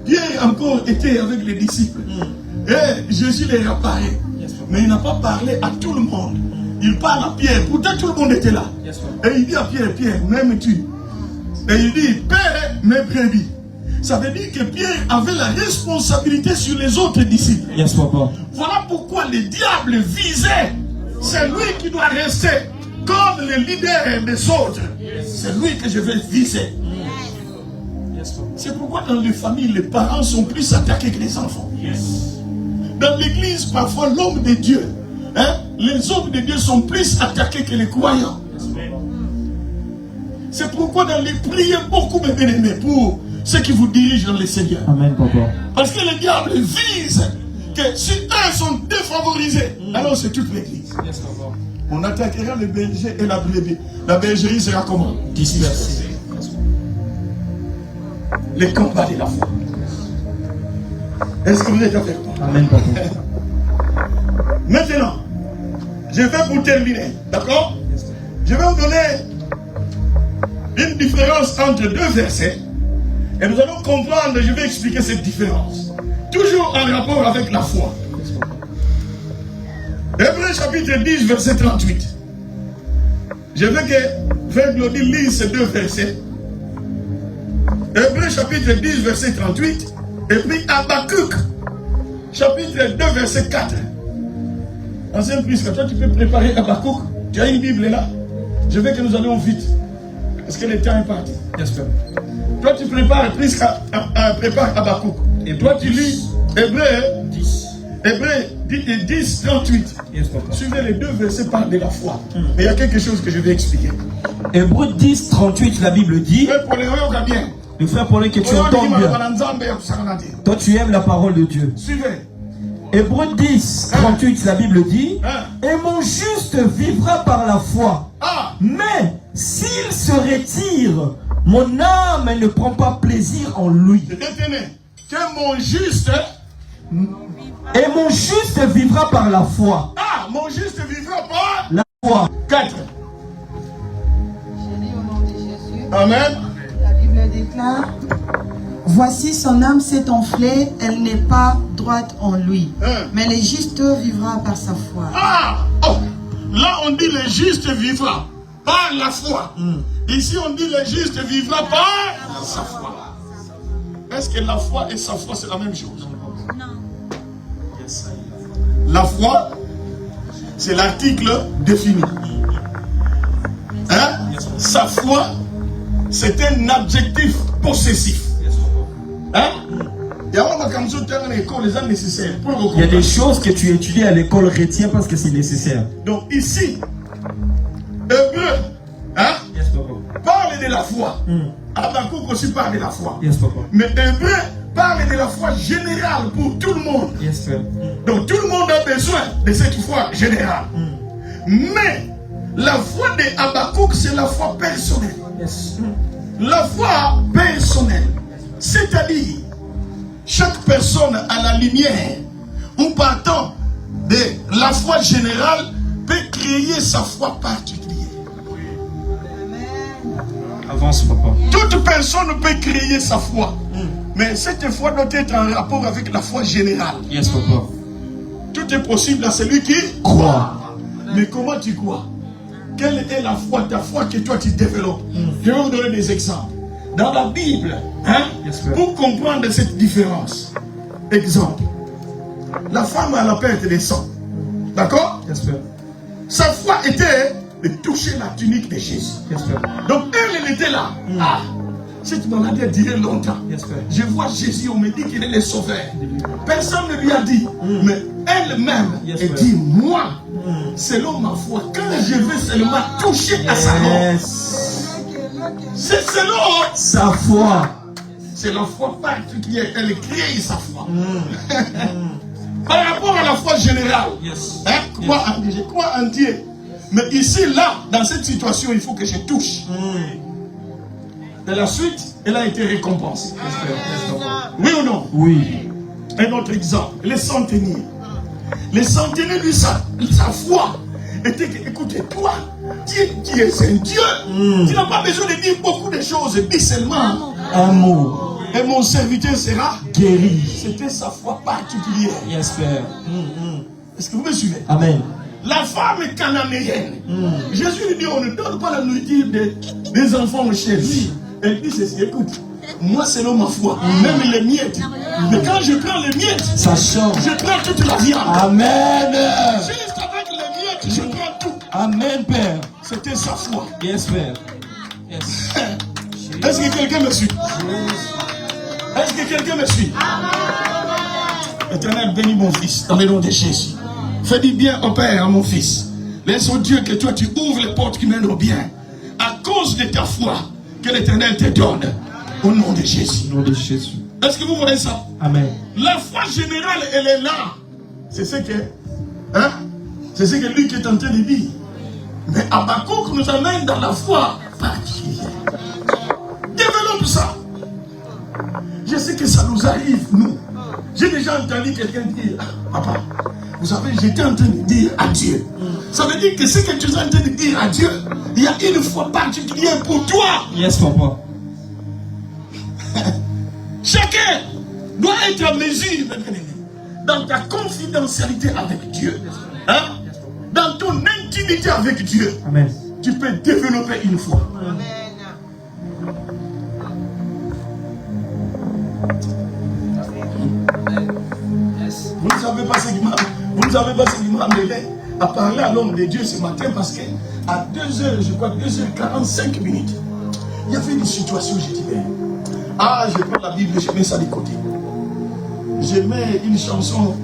Pierre encore était avec les disciples. Et Jésus les apparaît. Mais il n'a pas parlé à tout le monde. Il parle à Pierre. Pourtant tout le monde était là. Et il dit à Pierre, Pierre, m'aimes-tu? Et il dit, Père, mes brebis. Ça veut dire que Pierre avait la responsabilité sur les autres disciples. Yes, papa. Voilà pourquoi le diable visait. C'est lui qui doit rester comme le leader des autres. C'est lui que je vais viser. C'est pourquoi dans les familles, les parents sont plus attaqués que les enfants. Dans l'église, parfois, l'homme de Dieu, les hommes de Dieu sont plus attaqués que les croyants. C'est pourquoi dans les prières, beaucoup me bien-aimés pour ceux qui vous dirigent dans le Seigneur. Amen, papa. Parce que le diable vise que si eux sont défavorisés, alors c'est toute l'église. On attaquera le berger et la brebis. La bergerie sera comment? Dispersée. les combats de la foi. Est-ce que vous êtes avec moi? Amen, papa. Maintenant, je vais vous terminer, d'accord? Je vais vous donner une différence entre deux versets et nous allons comprendre, je vais expliquer cette différence. Toujours en rapport avec la foi. Hébreux chapitre 10, verset 38. Je veux que Frère Glody lise ces deux versets. Hébreux chapitre 10, verset 38. Et puis Habakkuk, chapitre 2, verset 4. Ancien Prisca, toi tu peux préparer Habakkuk. Tu as une Bible là. Je veux que nous allions vite. Parce que le temps est parti. J'espère. Toi tu prépares Prisca, prépare Habakkuk. Et toi tu lis Hébreux 10. Hébreux 10, 38. Suivez les deux versets par de la foi. Mais il y a quelque chose que je vais expliquer. Hébreux 10, 38, la Bible dit. Le frère Paul, que tu entends bien. Toi, tu aimes la parole de Dieu. Suivez. Hébreux 10, 38, la Bible dit. Et mon juste vivra par la foi. Mais s'il se retire, mon âme ne prend pas plaisir en lui. Que mon juste. Et mon juste vivra par la foi. Mon juste vivra par la foi. 4. Je lis au nom de Jésus. Amen. La Bible déclare: voici son âme s'est enflée, elle n'est pas droite en lui. Mais le juste vivra par sa foi. Là on dit le juste vivra par la foi. Ici on dit le juste vivra par sa foi. Est-ce que la foi et sa foi c'est la même chose? Non. La foi, c'est l'article défini. Sa foi, c'est un adjectif possessif. Il y a des choses que tu étudies à l'école, retiens parce que c'est nécessaire. Donc ici, Hébreu parle de la foi. Habakkuk aussi parle de la foi. Mais Hébreu parle de la foi générale pour tout le monde. Donc tout le monde a besoin de cette foi générale. Mais la foi de Habakkuk, c'est la foi personnelle. La foi personnelle, c'est-à-dire chaque personne à la lumière ou partant de la foi générale peut créer sa foi particulière. Avance, papa. Toute personne peut créer sa foi. Mais cette foi doit être en rapport avec la foi générale. Yes, papa. Tout est possible à celui qui croit. Mais comment tu crois? Quelle est la foi, ta foi que toi tu développes? Je vais vous donner des exemples. Dans la Bible, pour comprendre cette différence. Exemple. La femme à la perte des sangs. D'accord? Sa foi était de toucher la tunique de Jésus. Donc elle était là. Cette maladie a duré longtemps. Je vois Jésus, on me dit qu'il est le sauveur. Personne ne lui a dit. Mais elle-même, elle dit, moi, selon ma foi, quand je veux seulement toucher à sa mort, c'est selon sa foi. C'est la foi particulière. Elle crée sa foi. Par rapport à la foi générale, je crois en Dieu. Mais ici, là, dans cette situation, il faut que je touche. Et la suite, elle a été récompensée. Oui ou non? Oui. Un autre exemple, les centeniers. Les centeniers, lui, sa foi était que, écoutez, toi, qui es un Dieu, tu n'as pas besoin de dire beaucoup de choses, dis seulement amour. Et mon serviteur sera guéri. C'était sa foi particulière. Yes, Père. Est-ce que vous me suivez? Amen. La femme cananéenne. Jésus lui dit, on ne donne pas la nourriture des enfants chez lui. Elle dit ceci, écoute, moi selon ma foi, même les miettes. Mais quand je prends les miettes, ça change. Je prends toute la viande. Amen. Juste avec les miettes, je prends tout. Amen, Père. C'était sa foi. Yes, Père. Yes. Est-ce que quelqu'un me suit? Est-ce que quelqu'un me suit? Éternel, bénis mon fils dans le nom de Jésus. Fais du bien au Père, à mon fils. Laisse au Dieu que toi tu ouvres les portes qui mènent au bien. À cause de ta foi que l'Éternel te donne. Au nom de Jésus. Au nom de Jésus. Est-ce que vous voyez ça? Amen. La foi générale, elle est là. C'est ce que, c'est ce que lui qui est en train de dire. Mais Habakkuk nous amène dans la foi particulière. Développe ça. que ça nous arrive, nous. J'ai déjà entendu quelqu'un dire, papa, vous savez, j'étais en train de dire à Dieu. Ça veut dire que ce que tu es en train de dire à Dieu, il y a une fois particulière pour toi. Yes, papa. Chacun doit être à mesure, dans ta confidentialité avec Dieu. Hein? Dans ton intimité avec Dieu. Amen. Tu peux développer une foi. Vous ne savez pas ce qui m'a amené à parler à l'homme de Dieu ce matin, parce que à 2h, je crois 2h45 minutes, il y avait une situation où j'ai dit, je prends la Bible et je mets ça de côté. Je mets une chanson,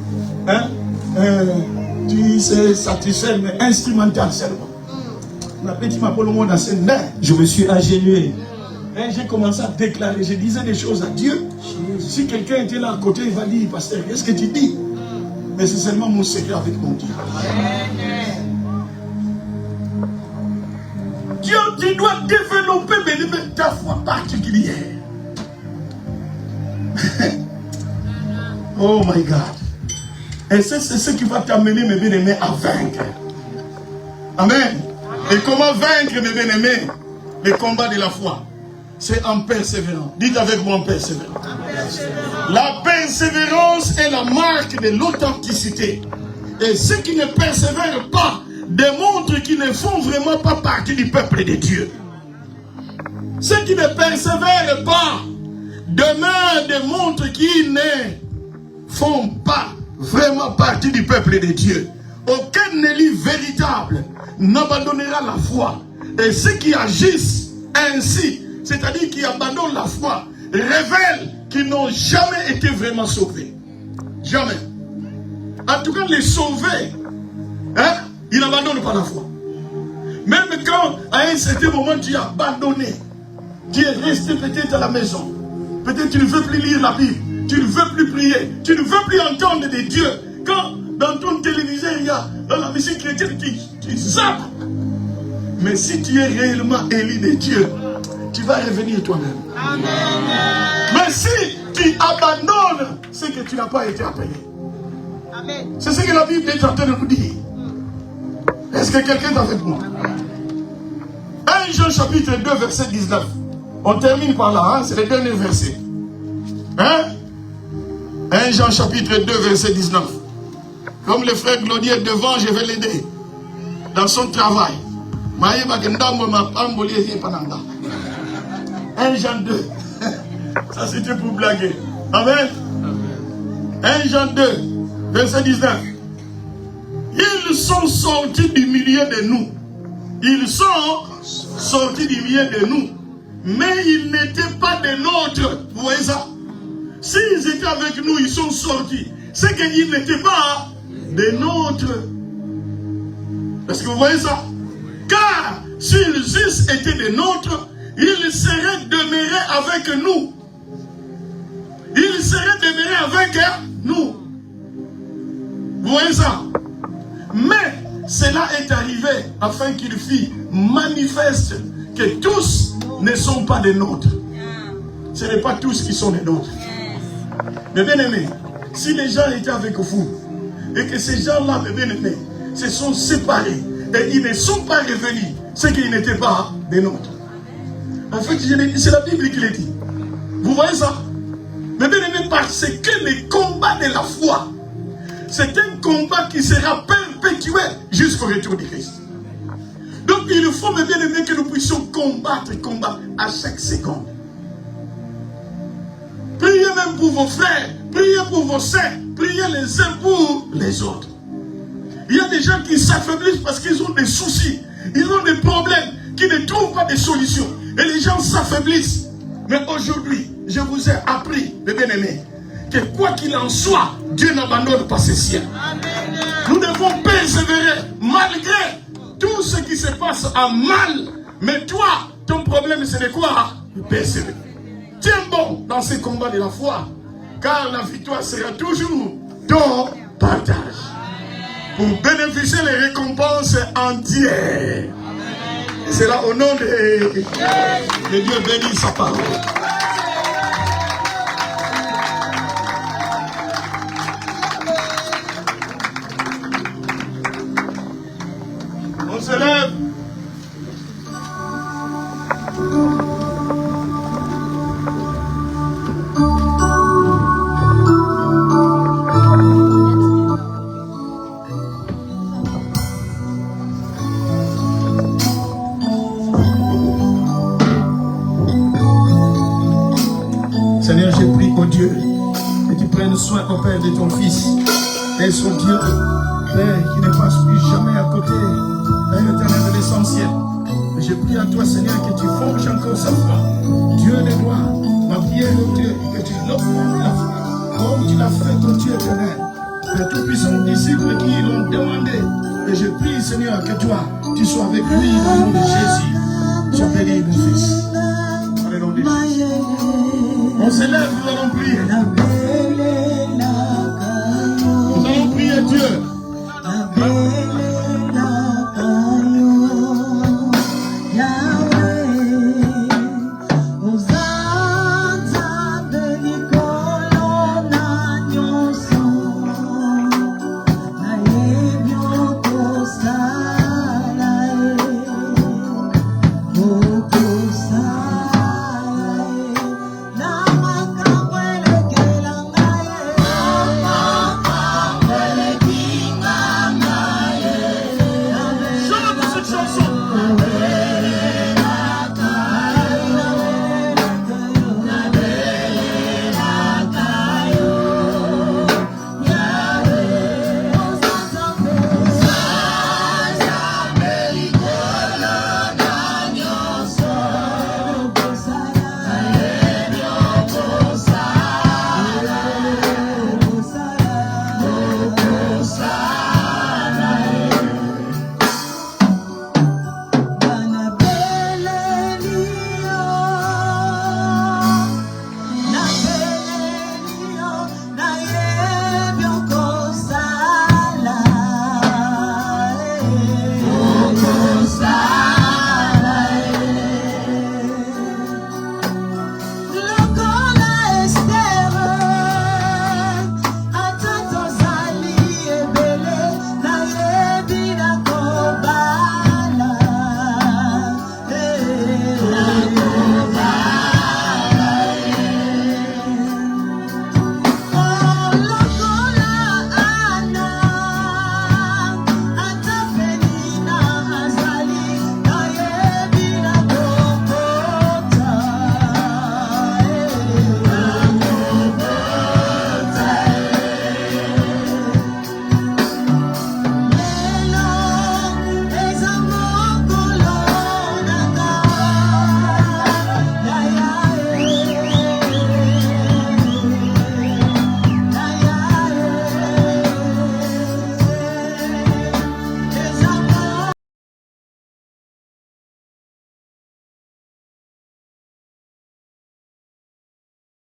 tu sais, satisfait, mais instrumentale seulement. La petite m'appelle au monde dans scène. Je me suis ingénué. J'ai commencé à déclarer, je disais des choses à Dieu. Si quelqu'un était là à côté, il va dire, pasteur, qu'est-ce que tu dis? Mais c'est seulement mon secret avec mon Dieu. Dieu, tu dois développer ta foi particulière. Oh my God. Et c'est ce qui va t'amener, mes bien-aimés, à vaincre. Amen. Et comment vaincre, mes bien-aimés, les combats de la foi? C'est en persévérant. Dites avec moi, en persévérant. La persévérance est la marque de l'authenticité. Et ceux qui ne persévèrent pas démontrent qu'ils ne font vraiment pas partie du peuple de Dieu. Ceux qui ne persévèrent pas demain démontrent qu'ils ne font pas vraiment partie du peuple de Dieu. Aucun élu véritable n'abandonnera la foi. Et ceux qui agissent ainsi, c'est-à-dire qui abandonnent la foi, révèlent qu'ils n'ont jamais été vraiment sauvés. Jamais. En tout cas, les sauvés, ils n'abandonnent pas la foi. Même quand, à un certain moment, tu as abandonné, tu es resté peut-être à la maison, peut-être tu ne veux plus lire la Bible, tu ne veux plus prier, tu ne veux plus entendre de Dieu. Quand dans ton téléviseur, il y a dans la musique chrétienne, tu zappes. Mais si tu es réellement élu de Dieu, tu vas revenir toi-même. Amen. Mais si tu abandonnes, c'est que tu n'as pas été appelé. Amen. C'est ce que la Bible est en train de nous dire. Est-ce que quelqu'un est avec moi? 1 Jean chapitre 2 verset 19. On termine par là, c'est le dernier verset. 1 Jean chapitre 2 verset 19. Comme le frère Claudier est devant, je vais l'aider dans son travail. 1 Jean 2. Ça c'était pour blaguer. Amen. 1 Jean 2 verset 19. Ils sont sortis du milieu de nous. Ils sont sortis du milieu de nous. Mais ils n'étaient pas des nôtres. Vous voyez ça? S'ils étaient avec nous, ils sont sortis. C'est qu'ils n'étaient pas des nôtres. Est-ce que vous voyez ça? Car s'ils eussent été des nôtres, ils seraient demeurés avec nous. Ils seraient demeurés avec nous. Vous voyez ça? Mais cela est arrivé afin qu'il fût manifeste que tous ne sont pas des nôtres. Ce n'est pas tous qui sont des nôtres. Mais bien aimés, si les gens étaient avec vous et que ces gens-là, mes bien aimés, se sont séparés et ils ne sont pas revenus, c'est qu'ils n'étaient pas des nôtres. En fait, c'est la Bible qui le dit. Vous voyez ça? Mais bien aimés, parce que le combat de la foi, c'est un combat qui sera perpétuel jusqu'au retour de Christ. Donc il faut, mes bien aimés, que nous puissions combattre à chaque seconde. Priez même pour vos frères, priez pour vos sœurs, priez les uns pour les autres. Il y a des gens qui s'affaiblissent parce qu'ils ont des soucis, ils ont des problèmes, qui ne trouvent pas de solutions. Et les gens s'affaiblissent. Mais aujourd'hui, je vous ai appris, mes bien-aimés, que quoi qu'il en soit, Dieu n'abandonne pas ses siens. Nous devons persévérer malgré tout ce qui se passe en mal. Mais toi, ton problème c'est de quoi? Persévérer. Tiens bon dans ces combats de la foi, car la victoire sera toujours ton partage. Pour bénéficier les récompenses entières. Et c'est là au nom de Dieu bénit sa parole. et son Dieu, Père, qui ne passe plus jamais à côté, Père éternel de l'essentiel. Je prie à toi, Seigneur, que tu forges encore sa foi. Dieu de gloire, ma prière, mon Dieu, que tu l'augmentes la foi, comme tu l'as fait, ton Dieu éternel. Père tout-puissant, disciples qui l'ont demandé. Et je prie, Seigneur, que toi, tu sois avec lui dans le nom de Jésus. Sois béni, mon fils. Dans le nom de Jésus. On s'élève, nous allons prier.